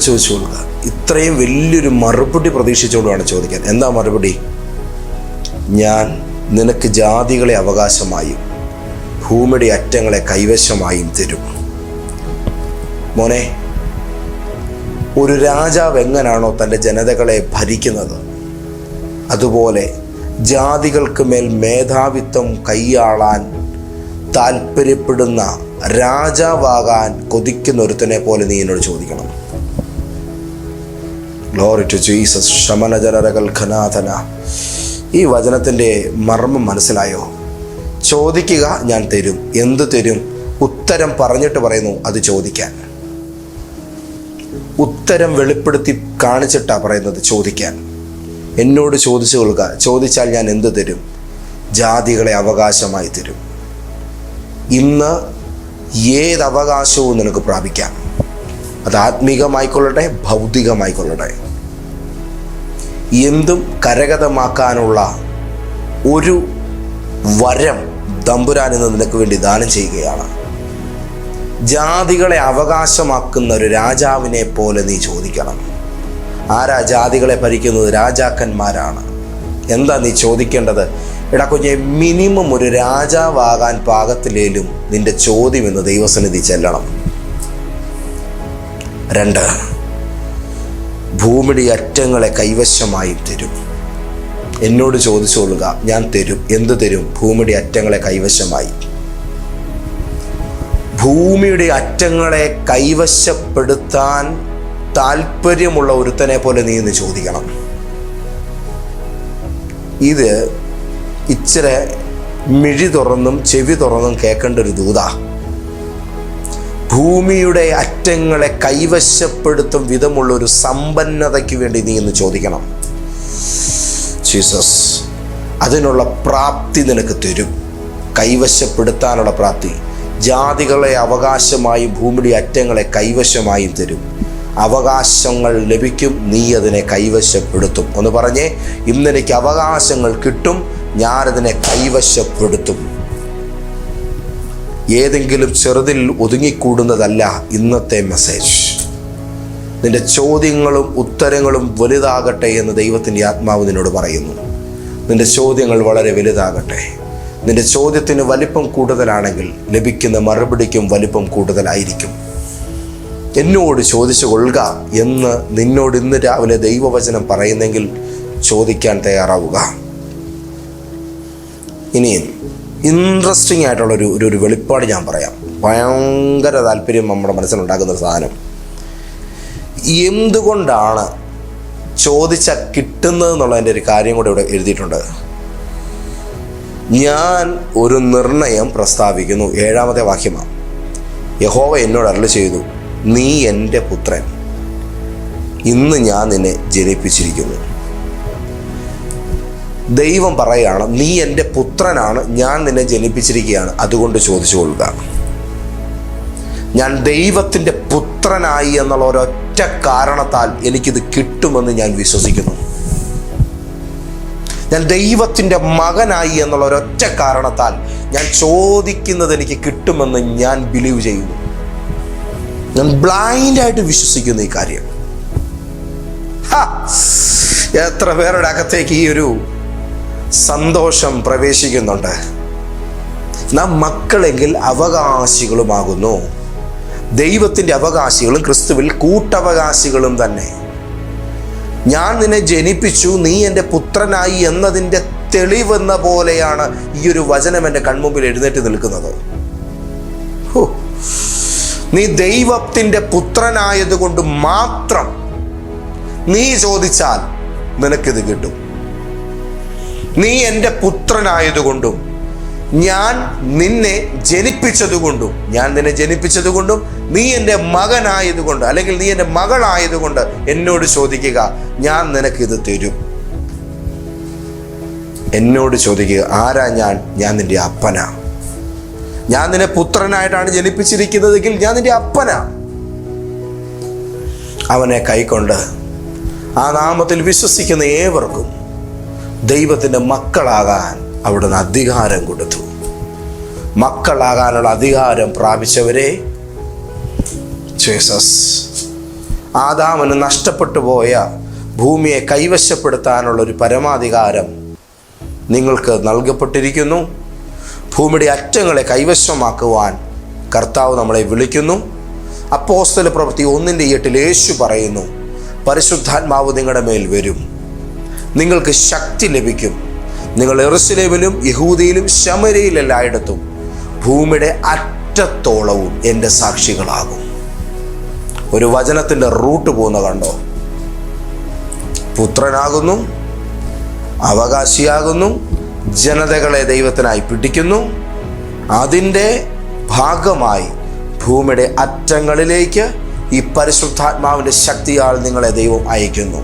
ചോദിച്ചുകൊള്ളുക. ഇത്രയും വലിയൊരു മറുപടി പ്രതീക്ഷിച്ചുകൊണ്ടാണ് ചോദിക്കാൻ. എന്താ മറുപടി? ഞാൻ നിനക്ക് ജാതികളെ അവകാശമായും ഭൂമിയുടെ അറ്റങ്ങളെ കൈവശമായും തരും. മോനെ, ഒരു രാജാവ് എങ്ങനാണോ തൻ്റെ ജനതകളെ ഭരിക്കുന്നത്, അതുപോലെ ജാതികൾക്ക് മേൽ മേധാവിത്വം കൈയാളാൻ താല്പര്യപ്പെടുന്ന, രാജാവാകാൻ കൊതിക്കുന്ന ഒരുത്തനെ പോലെ നീ എന്നോട് ചോദിക്കണം. Glory to Jesus. ശമനജലരകൾ ഘനാഥന. ഈ വചനത്തിൻ്റെ മർമ്മം മനസ്സിലായോ? ചോദിക്കുക, ഞാൻ തരും. എന്ത് തരും? ഉത്തരം പറഞ്ഞിട്ട് പറയുന്നു അത് ചോദിക്കാൻ. ഉത്തരം വെളിപ്പെടുത്തി കാണിച്ചിട്ടാണ് പറയുന്നത് ചോദിക്കാൻ. എന്നോട് ചോദിച്ചു കൊള്ളുക. ചോദിച്ചാൽ ഞാൻ എന്ത് തരും? ജാതികളെ അവകാശമായി തരും. ഇന്ന് ഏത് അവകാശവും നിനക്ക് പ്രാപിക്കാം. അത് ആത്മീകമായിക്കൊള്ളട്ടെ, ഭൗതികമായിക്കൊള്ളട്ടെ. എന്തും കരഗതമാക്കാനുള്ള ഒരു വരം തമ്പുരാൻ ഇന്ന് നിനക്ക് വേണ്ടി ദാനം ചെയ്യുകയാണ്. ജാതികളെ അവകാശമാക്കുന്ന ഒരു രാജാവിനെ പോലെ നീ ചോദിക്കണം. ആരാ ജാതികളെ ഭരിക്കുന്നത്? രാജാക്കന്മാരാണ്. എന്താ നീ ചോദിക്കേണ്ടത്? എടാ കുഞ്ഞെ, മിനിമം ഒരു രാജാവാകാൻ പാകത്തിലേലും നിന്റെ ചോദ്യം ഇന്ന് ദൈവസന്നിധി ചെല്ലണം. 2, ഭൂമിയുടെ അറ്റങ്ങളെ കൈവശമായും തരും. എന്നോട് ചോദിച്ചുകൊള്ളുക, ഞാൻ തരും. എന്ത് തരും? ഭൂമിയുടെ അറ്റങ്ങളെ കൈവശമായി. ഭൂമിയുടെ അറ്റങ്ങളെ കൈവശപ്പെടുത്താൻ താല്പര്യമുള്ള ഒരുത്തനെ പോലെ നീ ഇന്ന് ചോദിക്കണം. ഇത് ഇച്ചിരി മിഴി തുറന്നും ചെവി തുറന്നും കേൾക്കേണ്ട ഒരു ദൂതാ. ഭൂമിയുടെ അറ്റങ്ങളെ കൈവശപ്പെടുത്തും വിധമുള്ള ഒരു സമ്പന്നതയ്ക്ക് വേണ്ടി നീ ഇന്ന് ചോദിക്കണം. ജീസസ് അതിനുള്ള പ്രാപ്തി നിനക്ക് തരും. കൈവശപ്പെടുത്താനുള്ള പ്രാപ്തി. ജാതികളെ അവകാശമായും ഭൂമിയുടെ അറ്റങ്ങളെ കൈവശമായും തരും. അവകാശങ്ങൾ ലഭിക്കും, നീ അതിനെ കൈവശപ്പെടുത്തും. ഒന്ന് പറഞ്ഞേ, ഇന്നെനിക്ക് അവകാശങ്ങൾ കിട്ടും, ഞാനതിനെ കൈവശപ്പെടുത്തും. ഏതെങ്കിലും ചെറുതിൽ ഒതുങ്ങിക്കൂടുന്നതല്ല ഇന്നത്തെ മെസ്സേജ്. നിന്റെ ചോദ്യങ്ങളും ഉത്തരങ്ങളും വലുതാകട്ടെ എന്ന് ദൈവത്തിൻ്റെ ആത്മാവ് നിന്നോട് പറയുന്നു. നിന്റെ ചോദ്യങ്ങൾ വളരെ വലുതാകട്ടെ. നിന്റെ ചോദ്യത്തിന് വലിപ്പം കൂടുതലാണെങ്കിൽ ലഭിക്കുന്ന മറുപടിക്കും വലിപ്പം കൂടുതലായിരിക്കും. എന്നോട് ചോദിച്ചു കൊള്ളുക എന്ന് നിന്നോട് ഇന്ന് രാവിലെ ദൈവവചനം പറയുന്നെങ്കിൽ ചോദിക്കാൻ തയ്യാറാവുക. ഇനിയും ഇൻട്രസ്റ്റിംഗ് ആയിട്ടുള്ള ഒരു വെളിപ്പാട് ഞാൻ പറയാം. ഭയങ്കര താല്പര്യം നമ്മുടെ മനസ്സിലുണ്ടാക്കുന്ന ഒരു സാധനം. എന്തുകൊണ്ടാണ് ചോദിച്ചാൽ കിട്ടുന്നതെന്നുള്ളതിൻ്റെ ഒരു കാര്യം കൂടെ ഇവിടെ എഴുതിയിട്ടുണ്ട്. ഞാൻ ഒരു നിർണയം പ്രസ്താവിക്കുന്നു. 7-ാമത്തെ വാക്യമാണ്. യഹോവ എന്നോട് അരുളി ചെയ്തു, നീ എൻ്റെ പുത്രൻ, ഇന്ന് ഞാൻ നിന്നെ ജനിപ്പിച്ചിരിക്കുന്നു. ദൈവം പറയുകയാണ്, നീ എൻ്റെ പുത്രനാണ്, ഞാൻ നിന്നെ ജനിപ്പിച്ചിരിക്കുകയാണ്, അതുകൊണ്ട് ചോദിച്ചു കൊള്ളുക. ഞാൻ ദൈവത്തിൻ്റെ പുത്രനായി എന്നുള്ള ഒരൊറ്റ കാരണത്താൽ എനിക്കിത് കിട്ടുമെന്ന് ഞാൻ വിശ്വസിക്കുന്നു. ഞാൻ ദൈവത്തിൻ്റെ മകനായി എന്നുള്ള ഒരൊറ്റ കാരണത്താൽ ഞാൻ ചോദിക്കുന്നത് എനിക്ക് കിട്ടുമെന്ന് ഞാൻ ബിലീവ് ചെയ്യുന്നു. ഞാൻ ബ്ലൈൻഡായിട്ട് വിശ്വസിക്കുന്നു ഈ കാര്യം. എത്ര പേരുടെ അകത്തേക്ക് ഈ ഒരു സന്തോഷം പ്രവേശിക്കുന്നുണ്ട്. നാം മക്കളെങ്കിൽ അവകാശികളുമാകുന്നു. ദൈവത്തിൻ്റെ അവകാശികളും ക്രിസ്തുവിൽ കൂട്ടവകാശികളും തന്നെ. ഞാൻ നിന്നെ ജനിപ്പിച്ചു, നീ എൻ്റെ പുത്രനായി എന്നതിൻ്റെ തെളിവെന്ന പോലെയാണ് ഈ ഒരു വചനം എൻ്റെ കൺമുമ്പിൽ എഴുന്നേറ്റ് നിൽക്കുന്നത്. നീ ദൈവത്തിൻ്റെ പുത്രനായതുകൊണ്ട് മാത്രം നീ ചോദിച്ചാൽ നിനക്കിത് കിട്ടും. നീ എൻ്റെ പുത്രനായതുകൊണ്ടും ഞാൻ നിന്നെ ജനിപ്പിച്ചതുകൊണ്ടും നീ എൻ്റെ മകനായതുകൊണ്ട് അല്ലെങ്കിൽ നീ എൻ്റെ മകളായതുകൊണ്ട് എന്നോട് ചോദിക്കുക, ഞാൻ നിനക്കിത് തരും. എന്നോട് ചോദിക്കുക, ആരാ ഞാൻ? ഞാൻ നിൻ്റെ അപ്പനാ. ഞാൻ നിന്നെ പുത്രനായിട്ടാണ് ജനിപ്പിച്ചിരിക്കുന്നതെങ്കിൽ ഞാൻ നിൻ്റെ അപ്പനാ. അവനെ കൈക്കൊണ്ട് ആ നാമത്തിൽ വിശ്വസിക്കുന്ന ഏവർക്കും ദൈവത്തിൻ്റെ മക്കളാകാൻ അവിടുന്ന് അധികാരം കൊടുത്തു. മക്കളാകാനുള്ള അധികാരം പ്രാപിച്ചവരെ ജീസസ് ആദാമിന് നഷ്ടപ്പെട്ടു പോയ ഭൂമിയെ കൈവശപ്പെടുത്താനുള്ള ഒരു പരമാധികാരം നിങ്ങൾക്ക് നൽകപ്പെട്ടിരിക്കുന്നു. ഭൂമിയുടെ അറ്റങ്ങളെ കൈവശമാക്കുവാൻ കർത്താവ് നമ്മളെ വിളിക്കുന്നു. അപ്പോസ്തല പ്രവൃത്തി 1:8 യേശു പറയുന്നു, പരിശുദ്ധാത്മാവ് നിങ്ങളുടെ മേൽ വരും, നിങ്ങൾക്ക് ശക്തി ലഭിക്കും, നിങ്ങൾ യെരൂശലേമിലും യഹൂദയിലും ശമര്യയിലും എല്ലായിടത്തും ഭൂമിയുടെ അറ്റത്തോളവും എൻ്റെ സാക്ഷികളാകും. ഒരു വചനത്തിൻ്റെ റൂട്ട് പോകുന്ന കണ്ടോ? പുത്രനാകുന്നു, അവകാശിയാകുന്നു, ജനതകളെ ദൈവത്തിനായി പിടിക്കുന്നു, അതിൻ്റെ ഭാഗമായി ഭൂമിയുടെ അറ്റങ്ങളിലേക്ക് ഈ പരിശുദ്ധാത്മാവിൻ്റെ ശക്തിയാൽ നിങ്ങളെ ദൈവം അയക്കുന്നു.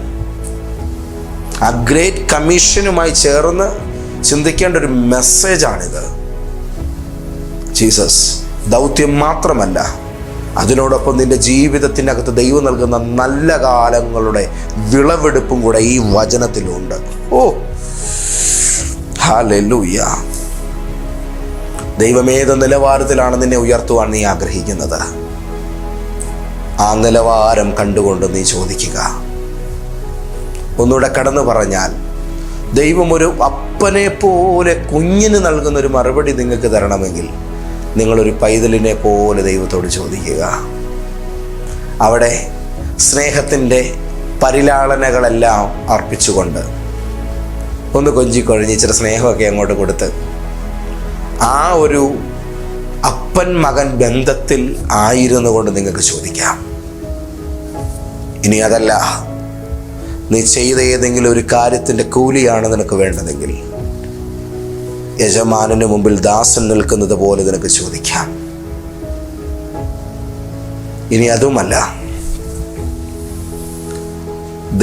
ആ ഗ്രേറ്റ് കമ്മീഷനുമായി ചേർന്ന് ചിന്തിക്കേണ്ട ഒരു മെസ്സേജാണിത്. ജീസസ് ദൗത്യം മാത്രമല്ല, അതിനോടൊപ്പം നിന്റെ ജീവിതത്തിനകത്ത് ദൈവം നൽകുന്ന നല്ല കാലങ്ങളുടെ വിളവെടുപ്പും കൂടെ ഈ വചനത്തിലുണ്ട്. ഓ ഹല്ലേലൂയ. ദൈവം ഏത് നിലവാരത്തിലാണ് നിന്നെ ഉയർത്തുവാൻ നീ ആഗ്രഹിക്കുന്നത്? ആ നിലവാരം കണ്ടുകൊണ്ട് നീ ചോദിക്കുക. ഒന്നുകൂടെ കടന്നു പറഞ്ഞാൽ, ദൈവം ഒരു അപ്പനെ പോലെ കുഞ്ഞിന് നൽകുന്നൊരു മറുപടി നിങ്ങൾക്ക് തരണമെങ്കിൽ നിങ്ങളൊരു പൈതലിനെ പോലെ ദൈവത്തോട് ചോദിക്കുക. അവിടെ സ്നേഹത്തിൻ്റെ പരിലാളനകളെല്ലാം അർപ്പിച്ചുകൊണ്ട് ഒന്ന് കൊഞ്ചിക്കൊഴിഞ്ഞ് ഇച്ചിരി സ്നേഹമൊക്കെ അങ്ങോട്ട് കൊടുത്ത് ആ ഒരു അപ്പൻ മകൻ ബന്ധത്തിൽ ആയിരുന്നു കൊണ്ട് നിങ്ങൾക്ക് ചോദിക്കാം. ഇനി അതല്ല, നീ ചെയ്ത ഏതെങ്കിലും ഒരു കാര്യത്തിൻ്റെ കൂലിയാണ് നിനക്ക് വേണ്ടതെങ്കിൽ യജമാനന് മുമ്പിൽ ദാസൻ നിൽക്കുന്നത് പോലെ നിനക്ക് ചോദിക്കാം. ഇനി അതുമല്ല,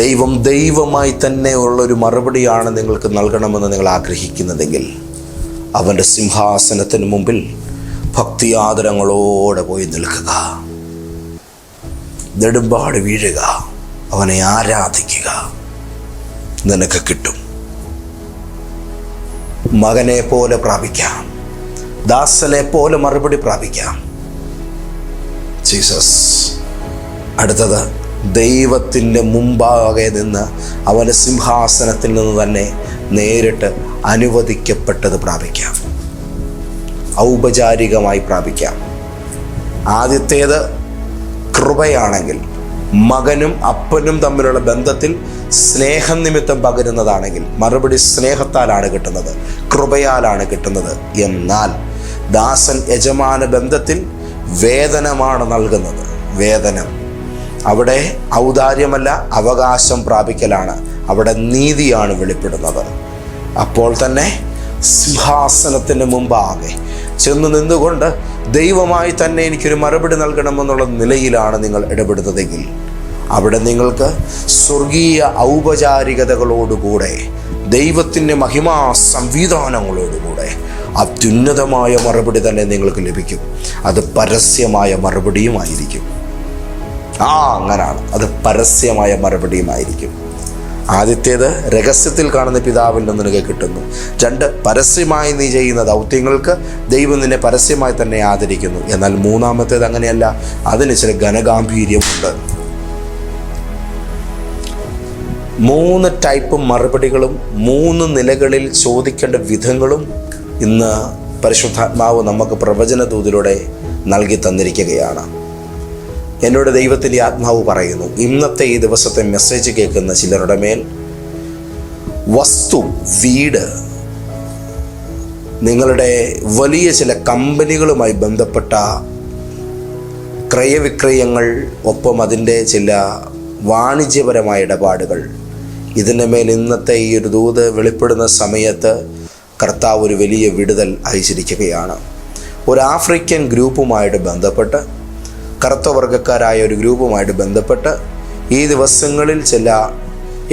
ദൈവം ദൈവമായി തന്നെ ഉള്ളൊരു മറുപടിയാണ് നിങ്ങൾക്ക് നൽകണമെന്ന് നിങ്ങൾ ആഗ്രഹിക്കുന്നതെങ്കിൽ അവൻ്റെ സിംഹാസനത്തിന് മുമ്പിൽ ഭക്തിയാദരങ്ങളോടെ പോയി നിൽക്കുക, നെടുമ്പാട് വീഴുക, അവനെ ആരാധിക്കുക. നിനക്ക് കിട്ടും. മകനെ പോലെ പ്രാപിക്കാം, ദാസനെ പോലെ മറുപടി പ്രാപിക്കാം. ജീസസ് അടുത്തത് ദൈവത്തിൻ്റെ മുമ്പാകെ നിന്ന് അവൻ്റെ സിംഹാസനത്തിൽ നിന്ന് തന്നെ നേരിട്ട് അനുവദിക്കപ്പെട്ടത് പ്രാപിക്കാം, ഔപചാരികമായി പ്രാപിക്കാം. ആദ്യത്തേത് കൃപയാണെങ്കിൽ, മകനും അപ്പനും തമ്മിലുള്ള ബന്ധത്തിൽ സ്നേഹം നിമിത്തം പകരുന്നതാണെങ്കിൽ മറുപടി സ്നേഹത്താലാണ് കിട്ടുന്നത്, കൃപയാലാണ് കിട്ടുന്നത്. എന്നാൽ ദാസൻ യജമാന ബന്ധത്തിൽ വേതനമാണ് നൽകുന്നത്. വേതനം അവിടെ ഔദാര്യമല്ല, അവകാശം പ്രാപിക്കലാണ്. അവിടെ നീതിയാണ് വെളിപ്പെടുന്നത്. അപ്പോൾ തന്നെ സിംഹാസനത്തിന് മുമ്പാകെ ചെന്ന് നിന്നുകൊണ്ട് ദൈവമായി തന്നെ എനിക്കൊരു മറുപടി നൽകണമെന്നുള്ള നിലയിലാണ് നിങ്ങൾ ഇടപെടുന്നതെങ്കിൽ അവിടെ നിങ്ങൾക്ക് സ്വർഗീയ ഔപചാരികതകളോടുകൂടെ ദൈവത്തിൻ്റെ മഹിമാ സംവിധാനങ്ങളോടുകൂടെ അത്യുന്നതമായ മറുപടി തന്നെ നിങ്ങൾക്ക് ലഭിക്കും. അത് പരസ്യമായ മറുപടിയുമായിരിക്കും. അങ്ങനാണ്, അത് പരസ്യമായ മറുപടിയുമായിരിക്കും. ആദ്യത്തേത് രഹസ്യത്തിൽ കാണുന്ന പിതാവിൽ നിന്ന് നിനക്ക് കിട്ടുന്നു. 2, പരസ്യമായി നീ ചെയ്യുന്ന ദൗത്യങ്ങൾക്ക് ദൈവം നിന്നെ പരസ്യമായി തന്നെ ആദരിക്കുന്നു. എന്നാൽ മൂന്നാമത്തേത് അങ്ങനെയല്ല, അതിന് ചില ഘനഗാംഭീര്യമുണ്ട്. 3 ടൈപ്പ് മറുപടികളും 3 നിലകളിൽ ചോദിക്കേണ്ട വിധങ്ങളും ഇന്ന് പരിശുദ്ധാത്മാവ് നമുക്ക് പ്രവചന ദൂതിലൂടെ നൽകി തന്നിരിക്കുകയാണ്. എന്നോട് ദൈവത്തിൻ്റെ ആത്മാവ് പറയുന്നു, ഇന്നത്തെ ഈ ദിവസത്തെ മെസ്സേജ് കേൾക്കുന്ന ചിലരുടെ മേൽ വസ്തു, വീട്, നിങ്ങളുടെ വലിയ ചില കമ്പനികളുമായി ബന്ധപ്പെട്ട ക്രയവിക്രയങ്ങൾ, ഒപ്പം അതിൻ്റെ ചില വാണിജ്യപരമായ ഇടപാടുകൾ, ഇതിൻ്റെ മേൽ ഇന്നത്തെ ഈ ഒരു ദൂത് വെളിപ്പെടുന്ന സമയത്ത് കർത്താവ് ഒരു വലിയ വിടുതൽ അയച്ചിരിക്കുകയാണ്. ഒരു ആഫ്രിക്കൻ ഗ്രൂപ്പുമായിട്ട് ബന്ധപ്പെട്ട്, കറുത്ത വർഗ്ഗക്കാരായ ഒരു ഗ്രൂപ്പുമായിട്ട് ബന്ധപ്പെട്ട് ഈ ദിവസങ്ങളിൽ ചില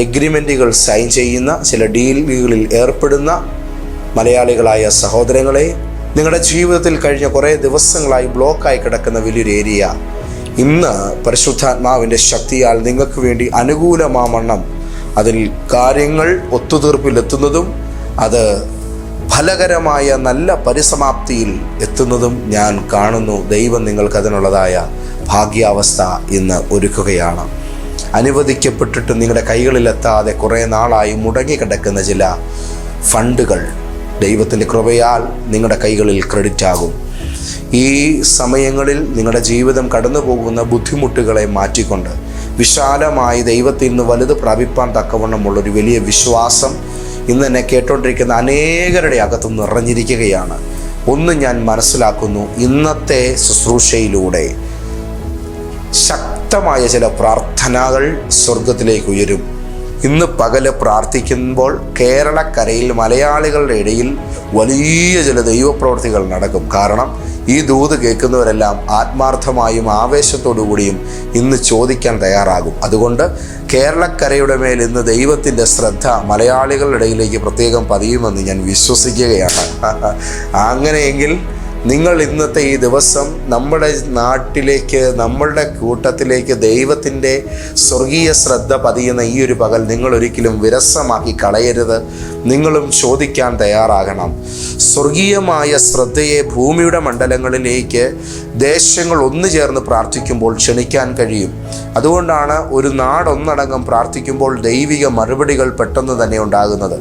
എഗ്രിമെൻറ്റുകൾ സൈൻ ചെയ്യുന്ന, ചില ഡീലുകളിൽ ഏർപ്പെടുന്ന മലയാളികളായ സഹോദരങ്ങളെ, നിങ്ങളുടെ ജീവിതത്തിൽ കഴിഞ്ഞ കുറേ ദിവസങ്ങളായി ബ്ലോക്കായി കിടക്കുന്ന വലിയൊരു ഏരിയ ഇന്ന് പരിശുദ്ധാത്മാവിൻ്റെ ശക്തിയാൽ നിങ്ങൾക്ക് വേണ്ടി അനുകൂലമാവണ്ണം അതിൽ കാര്യങ്ങൾ ഒത്തുതീർപ്പിലെത്തുന്നതും അത് ഫലകരമായ നല്ല പരിസമാപ്തിയിൽ എത്തുന്നതും ഞാൻ കാണുന്നു. ദൈവം നിങ്ങൾക്ക് അതിനുള്ളതായ ഭാഗ്യാവസ്ഥ ഇന്ന് ഒരുക്കുകയാണ്. അനുവദിക്കപ്പെട്ടിട്ട് നിങ്ങളുടെ കൈകളിലെത്താതെ കുറേ നാളായി മുടങ്ങിക്കിടക്കുന്ന ചില ഫണ്ടുകൾ ദൈവത്തിൻ്റെ കൃപയാൽ നിങ്ങളുടെ കൈകളിൽ ക്രെഡിറ്റ് ആകും. ഈ സമയങ്ങളിൽ നിങ്ങളുടെ ജീവിതം കടന്നു പോകുന്ന ബുദ്ധിമുട്ടുകളെ മാറ്റിക്കൊണ്ട് വിശാലമായി ദൈവത്തിൽ നിന്ന് വലുത് പ്രാപിപ്പാൻ തക്കവണ്ണമുള്ളൊരു വലിയ വിശ്വാസം ഇന്ന് എന്നെ കേട്ടുകൊണ്ടിരിക്കുന്ന അനേകരുടെ അകത്ത് നിറഞ്ഞിരിക്കുകയാണ്. ഒന്ന് ഞാൻ മനസ്സിലാക്കുന്നു, ഇന്നത്തെ ശുശ്രൂഷയിലൂടെ ശക്തമായ ചില പ്രാർത്ഥനകൾ സ്വർഗത്തിലേക്ക് ഉയരും. ഇന്ന് പകല് പ്രാർത്ഥിക്കുമ്പോൾ കേരളക്കരയിൽ മലയാളികളുടെ ഇടയിൽ വലിയ ചില ദൈവപ്രവൃത്തികൾ നടക്കും. കാരണം ഈ ദൂത് കേൾക്കുന്നവരെല്ലാം ആത്മാർത്ഥമായും ആവേശത്തോടു കൂടിയും ഇന്ന് ചോദിക്കാൻ തയ്യാറാകും. അതുകൊണ്ട് കേരളക്കരയുടെ മേൽ ഇന്ന് ദൈവത്തിൻ്റെ ശ്രദ്ധ മലയാളികളുടെ ഇടയിലേക്ക് പ്രത്യേകം പതിയുമെന്ന് ഞാൻ വിശ്വസിക്കുകയാണ്. അങ്ങനെയെങ്കിൽ നിങ്ങൾ ഇന്നത്തെ ഈ ദിവസം നമ്മുടെ നാട്ടിലേക്ക്, നമ്മളുടെ കൂട്ടത്തിലേക്ക് ദൈവത്തിൻ്റെ സ്വർഗീയ ശ്രദ്ധ പതിയുന്ന ഈ ഒരു പകൽ നിങ്ങൾ ഒരിക്കലും വിരസമാക്കി കളയരുത്. നിങ്ങളും ചോദിക്കാൻ തയ്യാറാകണം. സ്വർഗീയമായ ശ്രദ്ധയെ ഭൂമിയുടെ മണ്ഡലങ്ങളിലേക്ക് ദേശങ്ങൾ ഒന്നു ചേർന്ന് പ്രാർത്ഥിക്കുമ്പോൾ ക്ഷണിക്കാൻ കഴിയും. അതുകൊണ്ടാണ് ഒരു നാടൊന്നടങ്കം പ്രാർത്ഥിക്കുമ്പോൾ ദൈവിക മറുപടികൾ പെട്ടെന്ന് തന്നെ ഉണ്ടാകുന്നത്.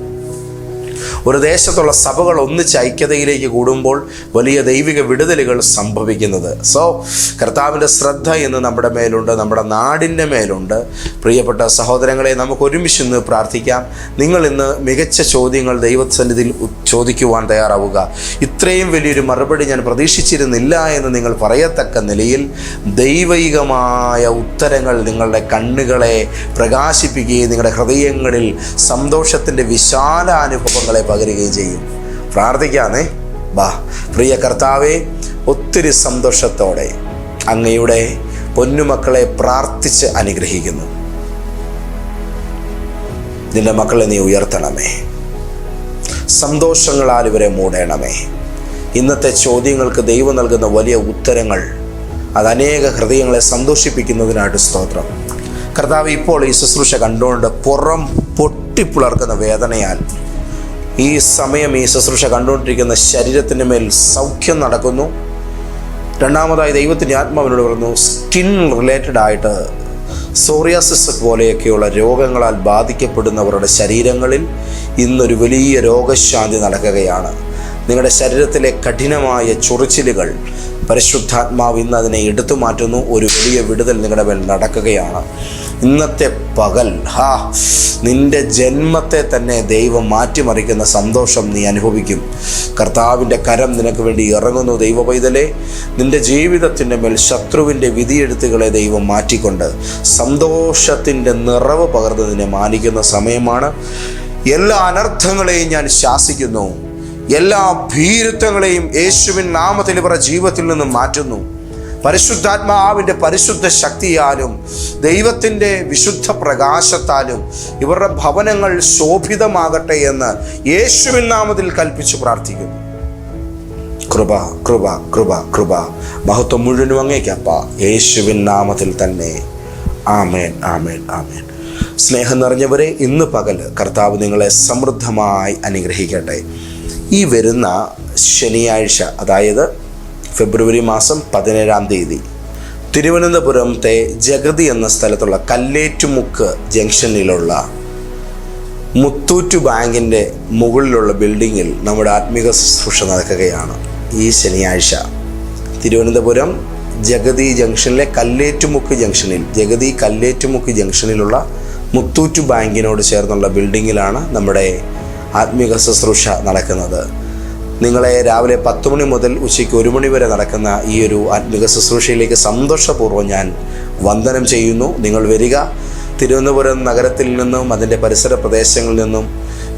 ഒരു ദേശത്തുള്ള സഭകൾ ഒന്നിച്ച് ഐക്യതയിലേക്ക് കൂടുമ്പോൾ വലിയ ദൈവിക വിടുതലുകൾ സംഭവിക്കുന്നത്. സോ കർത്താവിൻ്റെ ശ്രദ്ധ ഇന്ന് നമ്മുടെ മേലുണ്ട്, നമ്മുടെ നാടിൻ്റെ മേലുണ്ട്. പ്രിയപ്പെട്ട സഹോദരങ്ങളെ, നമുക്ക് ഒരുമിച്ച് ഇന്ന് പ്രാർത്ഥിക്കാം. നിങ്ങൾ ഇന്ന് മികച്ച ചോദ്യങ്ങൾ ദൈവസന്നിധിയിൽ ചോദിക്കുവാൻ തയ്യാറാവുക. ഇത്രയും വലിയൊരു മറുപടി ഞാൻ പ്രതീക്ഷിച്ചിരുന്നില്ല എന്ന് നിങ്ങൾ പറയത്തക്ക നിലയിൽ ദൈവികമായ ഉത്തരങ്ങൾ നിങ്ങളുടെ കണ്ണുകളെ പ്രകാശിപ്പിക്കുകയും നിങ്ങളുടെ ഹൃദയങ്ങളിൽ സന്തോഷത്തിൻ്റെ വിശാല അനുഭവങ്ങളെ പകരുകയും ചെയ്യും. പ്രാർത്ഥിക്കാന്നേ. ബാ പ്രിയ കർത്താവേ, ഒത്തിരി സന്തോഷത്തോടെ അങ്ങയുടെ പൊന്നുമക്കളെ പ്രാർത്ഥിച്ച് അനുഗ്രഹിക്കുന്നു. നിന്റെ മക്കളെ നീ ഉയർത്തണമേ, സന്തോഷങ്ങളാൽ ഇവരെ മൂടണമേ. ഇന്നത്തെ ചോദ്യങ്ങൾക്ക് ദൈവം നൽകുന്ന വലിയ ഉത്തരങ്ങൾ അത് അനേക ഹൃദയങ്ങളെ സന്തോഷിപ്പിക്കുന്നതിനായിട്ട് സ്തോത്രം. കർത്താവ്, ഇപ്പോൾ ഈ ശുശ്രൂഷ കണ്ടുകൊണ്ട് പുറം പൊട്ടിപ്പിളർക്കുന്ന വേദനയാൽ ഈ സമയം ഈ ശുശ്രൂഷ കണ്ടുകൊണ്ടിരിക്കുന്ന ശരീരത്തിൻ്റെ മേൽ സൗഖ്യം നടക്കുന്നു. രണ്ടാമതായി ദൈവത്തിൻ്റെ ആത്മാവിനോട് പറഞ്ഞു, സ്കിൻ റിലേറ്റഡ് ആയിട്ട് സോറിയാസിസ് പോലെയൊക്കെയുള്ള രോഗങ്ങളാൽ ബാധിക്കപ്പെടുന്നവരുടെ ശരീരങ്ങളിൽ ഇന്നൊരു വലിയ രോഗശാന്തി നടക്കുകയാണ്. നിങ്ങളുടെ ശരീരത്തിലെ കഠിനമായ ചൊറിച്ചിലുകൾ പരിശുദ്ധാത്മാവ് ഇന്ന് അതിനെ എടുത്തു മാറ്റുന്നു. ഒരു വലിയ വിടുതൽ നിങ്ങളുടെ മേൽ നടക്കുകയാണ്. ഇന്നത്തെ പകൽ നിന്റെ ജന്മത്തെ തന്നെ ദൈവം മാറ്റിമറിക്കുന്ന സന്തോഷം നീ അനുഭവിക്കും. കർത്താവിൻ്റെ കരം നിനക്ക് വേണ്ടി ഇറങ്ങുന്നു. ദൈവ പൈതലേ, നിന്റെ ജീവിതത്തിൻ്റെ മേൽ ശത്രുവിൻ്റെ വിധിയെഴുത്തുകളെ ദൈവം മാറ്റിക്കൊണ്ട് സന്തോഷത്തിൻ്റെ നിറവ് പകർന്ന് നിന്നെ മാനിക്കുന്ന സമയമാണ്. എല്ലാ അനർത്ഥങ്ങളെയും ഞാൻ ശാസിക്കുന്നു. എല്ലാ ഭീരുത്വങ്ങളെയും യേശുവിൻ നാമത്തിൽ ഇവരുടെ ജീവിതത്തിൽ നിന്നും മാറ്റുന്നു. പരിശുദ്ധാത്മാവിൻ്റെ പരിശുദ്ധ ശക്തിയാലും ദൈവത്തിൻ്റെ വിശുദ്ധ പ്രകാശത്താലും ഇവരുടെ ഭവനങ്ങൾ ശോഭിതമാകട്ടെ എന്ന് യേശുവിൻ നാമത്തിൽ കൽപ്പിച്ചു പ്രാർത്ഥിക്കുന്നു. കൃപ കൃപ കൃപ കൃപ മഹത്വം മുഴുവനും അങ്ങേക്കപ്പ, യേശുവിൻ നാമത്തിൽ തന്നെ. ആമേൻ ആമേൻ ആമേൻ. സ്നേഹം നിറഞ്ഞവരെ, ഇന്ന് പകൽ കർത്താവ് നിങ്ങളെ സമൃദ്ധമായി അനുഗ്രഹിക്കട്ടെ. ഈ വരുന്ന ശനിയാഴ്ച, അതായത് ഫെബ്രുവരി മാസം 17-ാം തീയതി തിരുവനന്തപുരത്തെ ജഗതി എന്ന സ്ഥലത്തുള്ള കല്ലേറ്റുമുക്ക് ജംഗ്ഷനിലുള്ള മുത്തൂറ്റ് ബാങ്കിൻ്റെ മുകളിലുള്ള ബിൽഡിങ്ങിൽ നമ്മുടെ ആത്മീക ശുശ്രൂഷ നടക്കുകയാണ്. ഈ ശനിയാഴ്ച തിരുവനന്തപുരം ജഗതി കല്ലേറ്റുമുക്ക് ജംഗ്ഷനിലുള്ള മുത്തൂറ്റ് ബാങ്കിനോട് ചേർന്നുള്ള ബിൽഡിങ്ങിലാണ് നമ്മുടെ ആത്മീക ശുശ്രൂഷ നടക്കുന്നത്. നിങ്ങളെ രാവിലെ 10 മണി മുതൽ ഉച്ചയ്ക്ക് 1 മണി വരെ നടക്കുന്ന ഈ ഒരു ആത്മീക ശുശ്രൂഷയിലേക്ക് സന്തോഷപൂർവ്വം ഞാൻ വന്ദനം ചെയ്യുന്നു. നിങ്ങൾ വരിക. തിരുവനന്തപുരം നഗരത്തിൽ നിന്നും അതിൻ്റെ പരിസര പ്രദേശങ്ങളിൽ നിന്നും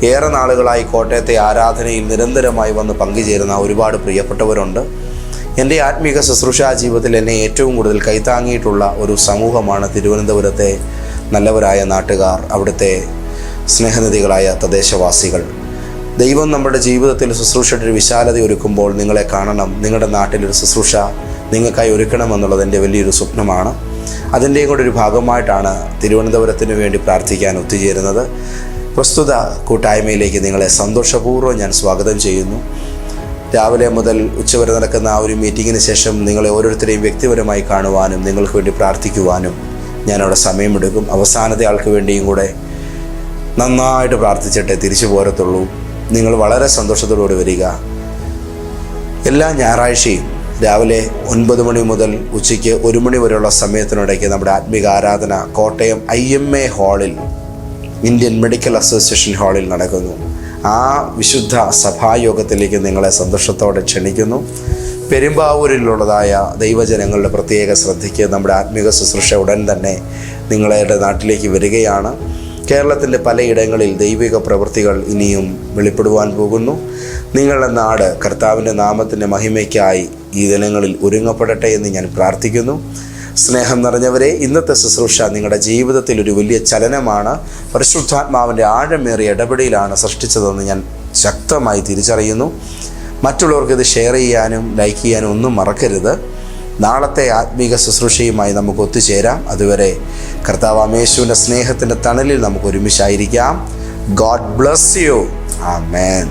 ഏറെ നാളുകളായി കോട്ടയത്തെ ആരാധനയിൽ നിരന്തരമായി വന്ന് പങ്കുചേരുന്ന ഒരുപാട് പ്രിയപ്പെട്ടവരുണ്ട്. എൻ്റെ ആത്മീക ശുശ്രൂഷാ ജീവിതത്തിൽ എന്നെ ഏറ്റവും കൂടുതൽ കൈത്താങ്ങിയിട്ടുള്ള ഒരു സമൂഹമാണ് തിരുവനന്തപുരത്തെ നല്ലവരായ നാട്ടുകാർ, അവിടുത്തെ സ്നേഹനിധികളായ തദ്ദേശവാസികൾ. ദൈവം നമ്മുടെ ജീവിതത്തിൽ ശുശ്രൂഷയുടെ ഒരു വിശാലത ഒരുക്കുമ്പോൾ നിങ്ങളെ കാണണം, നിങ്ങളുടെ നാട്ടിലൊരു ശുശ്രൂഷ നിങ്ങൾക്കായി ഒരുക്കണമെന്നുള്ളത് എൻ്റെ വലിയൊരു സ്വപ്നമാണ്. അതിൻ്റെയും കൂടെ ഒരു ഭാഗമായിട്ടാണ് തിരുവനന്തപുരത്തിന് വേണ്ടി പ്രാർത്ഥിക്കാൻ ഒത്തുചേരുന്നത്. പ്രസ്തുത കൂട്ടായ്മയിലേക്ക് നിങ്ങളെ സന്തോഷപൂർവ്വം ഞാൻ സ്വാഗതം ചെയ്യുന്നു. രാവിലെ മുതൽ ഉച്ചവരെ നടക്കുന്ന ആ ഒരു മീറ്റിങ്ങിന് ശേഷം നിങ്ങളെ ഓരോരുത്തരെയും വ്യക്തിപരമായി കാണുവാനും നിങ്ങൾക്ക് വേണ്ടി പ്രാർത്ഥിക്കുവാനും ഞാനവിടെ സമയമെടുക്കും. അവസാനത്തെ ആൾക്ക് വേണ്ടിയും കൂടെ നന്നായിട്ട് പ്രാർത്ഥിച്ചിട്ടേ തിരിച്ചു പോരത്തുള്ളൂ. നിങ്ങൾ വളരെ സന്തോഷത്തോടുകൂടി വരിക. എല്ലാ ഞായറാഴ്ചയും രാവിലെ 9 മണി മുതൽ ഉച്ചയ്ക്ക് 1 മണി വരെയുള്ള സമയത്തിനിടയ്ക്ക് നമ്മുടെ ആത്മീക ആരാധന കോട്ടയം IMA ഹാളിൽ, ഇന്ത്യൻ മെഡിക്കൽ അസോസിയേഷൻ ഹാളിൽ നടക്കുന്നു. ആ വിശുദ്ധ സഭായോഗത്തിലേക്ക് നിങ്ങളെ സന്തോഷത്തോടെ ക്ഷണിക്കുന്നു. പെരുമ്പാവൂരിലുള്ളതായ ദൈവജനങ്ങളുടെ പ്രത്യേക ശ്രദ്ധയ്ക്ക് നമ്മുടെ ആത്മീക ശുശ്രൂഷ ഉടൻ തന്നെ നിങ്ങളുടെ നാട്ടിലേക്ക് വരികയാണ്. കേരളത്തിൻ്റെ പലയിടങ്ങളിൽ ദൈവിക പ്രവൃത്തികൾ ഇനിയും വെളിപ്പെടുവാൻ പോകുന്നു. നിങ്ങളുടെ നാട് കർത്താവിൻ്റെ നാമത്തിൻ്റെ മഹിമയ്ക്കായി ഈ ദിനങ്ങളിൽ ഒരുങ്ങപ്പെടട്ടെ എന്ന് ഞാൻ പ്രാർത്ഥിക്കുന്നു. സ്നേഹം നിറഞ്ഞവരെ, ഇന്നത്തെ ശുശ്രൂഷ നിങ്ങളുടെ ജീവിതത്തിൽ ഒരു വലിയ ചലനമാണ്. പരിശുദ്ധാത്മാവിൻ്റെ ആഴമേറിയ ഇടപെടലാണ് സൃഷ്ടിച്ചതെന്ന് ഞാൻ ശക്തമായി തിരിച്ചറിയുന്നു. മറ്റുള്ളവർക്ക് ഇത് ഷെയർ ചെയ്യാനും ലൈക്ക് ചെയ്യാനും ഒന്നും മറക്കരുത്. നാളത്തെ ആത്മീക ശുശ്രൂഷയുമായി നമുക്ക് ഒത്തുചേരാം. അതുവരെ കർത്താവ് യേശുവിൻ്റെ സ്നേഹത്തിൻ്റെ തണലിൽ നമുക്ക് ഒരുമിച്ചായിരിക്കാം. God bless you. ആമേൻ.